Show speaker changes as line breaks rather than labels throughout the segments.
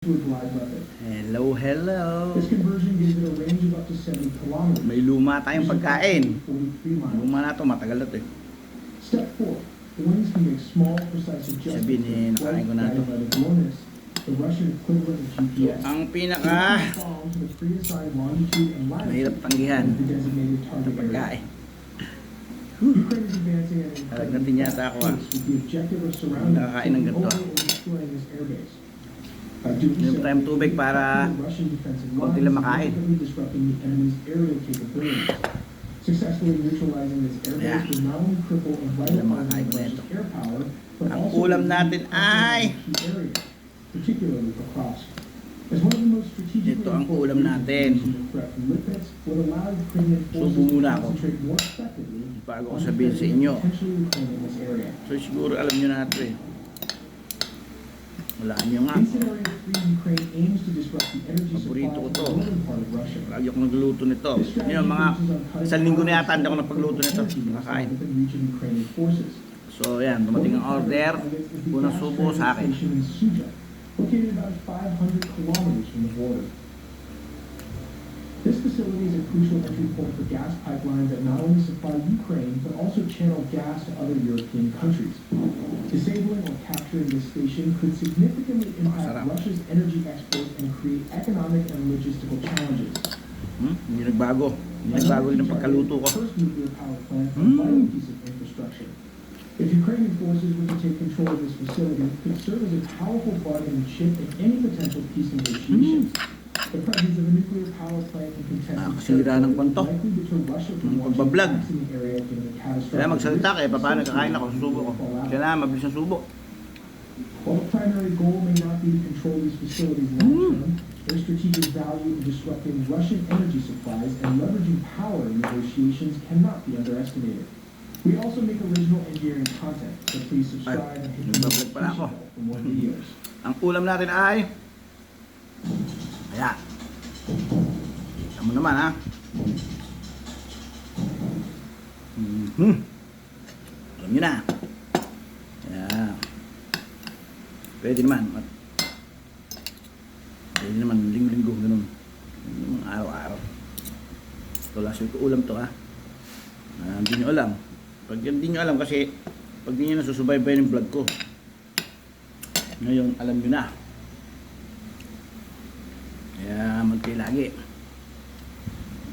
to a glide method.
Hello, hello.
This conversion gives it a range of up to 70 kilometers.
May luma tayong pagkain.
43 miles.
Luma na to, matagal na to eh.
Step 4. The wings can make small, precise adjustments.
Sabihin eh, nakain ko na to.
Guided by the GLONASS, the Russian equivalent of GPS.
Ang pinaka
Fall to the preassigned longitude and latitude
mahirap tanggihan
of the designated
na
target area.
pagkain.
Ukraine is advancing at an
Talag natin yata ako ah.
pace with the objective of surrounding,
Nakakain ng ganito.
taking over, and destroying this airbase. By doing
Inom
so,
tayong tubig para
the Russian defensive
konti
lines,
lang makain.
significantly disrupting the enemy's aerial capabilities. Successfully neutralizing this airbase
Yeah.
would not only cripple a vital
Ilang
part of
makain ko
Russia's
nito.
air power, but
Ang
also
ulam
would
natin
compromise
ay-
key areas, particularly for crops. As one of the most strategically
Ito ang
important
ulam
regions
natin.
facing the threat from Lipetsk would allow Ukrainian forces
Subo
to
muna ako.
concentrate more effectively
Bago ko
on
sabihin sa
defending
inyo.
and potentially reclaiming this area.
So siguro alam nyo na ito eh. Wala nyo nga.
In Scenario 3, Ukraine aims to disrupt the energy supply
Paborito ko
of
to.
the northern part of Russia.
Lagi ako nagluluto nito. Yun mga isang linggo na yata hindi ako napagluto nito. Nakakain. So yan, dumating ang order. Unang subo sa akin.
Located about 500 kilometers from the border. This facility is a crucial entry point for gas pipelines that not only supply Ukraine, but also channel gas to other European countries. Disabling or capturing this station could significantly impact
Sarap.
Russia's energy exports and create economic and logistical challenges.
Hindi nagbago. Hindi nagbago rin ang pagkaluto ko.
First nuclear power plant, a vital piece of infrastructure. If Ukrainian forces were to take control of this facility, it could serve as a powerful bargaining chip in any potential peace negotiations. The presence of a nuclear power plant in contested
Nakakasira ng kwanto.
likely deter Russia from
Ng
launching
pagbablog.
attacks in the area given the catastrophic
Kaya magsalita
risks
kayo, paano kakain ako, susubo ko.
fallout.
Kailangan mabilis ang subo.
While the primary goal may not be to control these facilities long term, their strategic value in disrupting Russian energy supplies and leveraging power in negotiations cannot be underestimated. We also make original engineering content, so please subscribe and hit the
nagbablog pala ako.
notification bell for more videos.
Ang ulam natin ay ayan. Kita mo naman ha. Alam nyo na. Ayan. Pwede naman. Pwede naman linggo-linggo ganun. Hindi naman araw-araw. Ito last week ko ulam to ha. Hindi nyo alam. Pag hindi nyo alam kasi pag hindi nyo nasusubaybay yung vlog ko. Ngayon alam nyo na. Kaya mag-play lagi.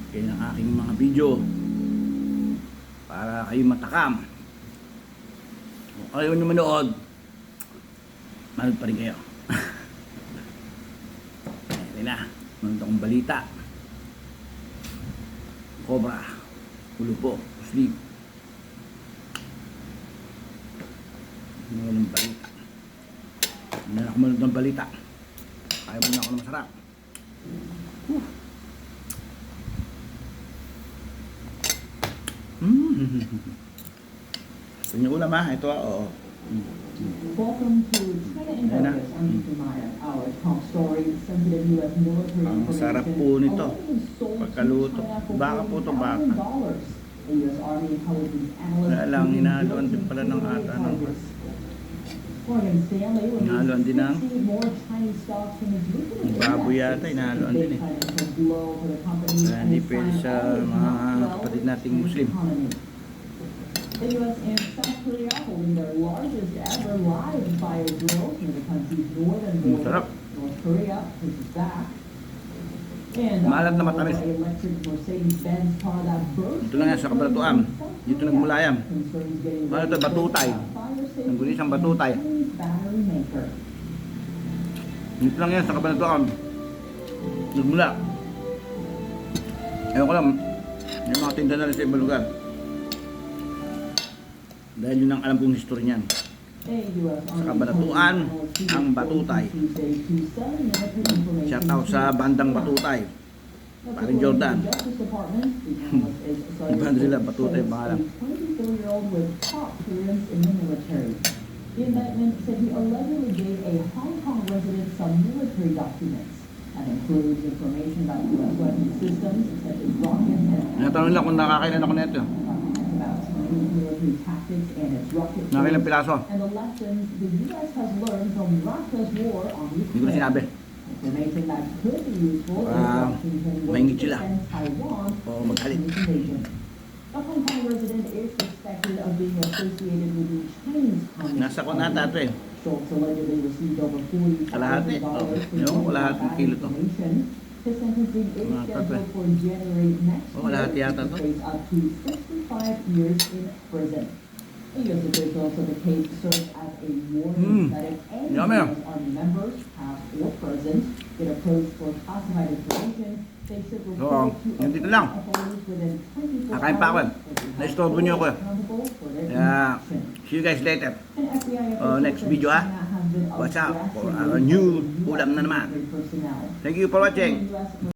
Kaya ng aking mga video para kayo matakam. Kung ayaw nyo manood, manood pa rin kayo. Ito na. Manood akong balita. Cobra. Ulupo. Sleep. Manood ng balita. Hindi na ako manood ng balita. Kaya muna ako na masarap. Gusto niyo ulam ha? Ito ha? Oo.
Welcome to China in
Ayan na.
Focus. I'm Mr. Maya. Our top story, sensitive U.S. military
Ang
information
sarap po nito.
allegedly sold to
Pagkaluto.
China for
Baka po ito, baka.
$40,000. A U.S. Army intelligence analyst
Wala lang,
pleading
hinahaluan din
guilty
pala
to
ng
the
ata, no?
targets. Morgan Stanley
Hinahaluan din ng
released 60 more Chinese stocks from its weekly
baboy
index.
yata, hinahaluan din eh.
Financial blow for the company
Kaya hindi
and
pwede
sign
sa
all is
mga
not well
kapatid nating
in the
Muslim.
economy. The U.S. and South Korea holding their largest ever live fire drills near the country's northern border.
Sarap.
North Korea pushes back. And
Maalat na matamis.
electric Mercedes-Benz car that burst
Dito lang yan sa Cabanatuan. Dito nagmula yan.
Concerns getting
Ano ito,
ready for
batutay.
a fire safety
Nanggulisang batutay.
Chinese battery maker.
Dito lang yan sa Cabanatuan. Nagmula. Ewan ko lang. May mga tinda na rin sa ibang lugar. Dahil yun ang alam kong history niyan.
Sa
Cabanatuan, ang batutay. Shout out sa bandang Batutay. Paring Jordan. Banda sila, Batutay ang pangalan.
The indictment said he allegedly gave a Hong Kong resident some military documents. That includes information about U.S. weapon systems such as rockets and
Natanong lang kung nakakailan ako nito.
about Chinese military tactics and its rocket
Nakakailang
tools,
piraso.
and the lessons the U.S. has learned from Russia's war on
Hindi ko na
Ukraine.
sinabi.
Information that could be useful if
Wow.
Washington were
Maingit
to
sila.
defend Taiwan
Oo,
from
magalit.
Chinese invasion. The Hong Kong resident is suspected of being associated with the Chinese Communist
Nasa ko nata ito eh.
Schultz allegedly received over $40,000
Kalahati. Oh,
for
yun,
giving
kalahating
bad
kilo to.
information. His sentencing is
Mga tatlo.
scheduled for January next
Oh, kalahati
year
yata
to
to.
face up to 65 years in prison. The U.S. officials of the case served as a warning that if any
Yummy.
U.S. Army members, past or present, get approached for classified information, they should
Oo,
report to
nandito lang.
authorities within 24
Kakain pa ako eh.
hours or be held
Naistorbo niyo ako eh.
accountable for their
Kaya,
inaction.
see you guys later.
An FBI
Oh, next
official
video,
said
ah.
China has been
Watch out for
aggressively
our new
targeting
ulam na
US
naman.
military personnel.
Thank you for watching.
US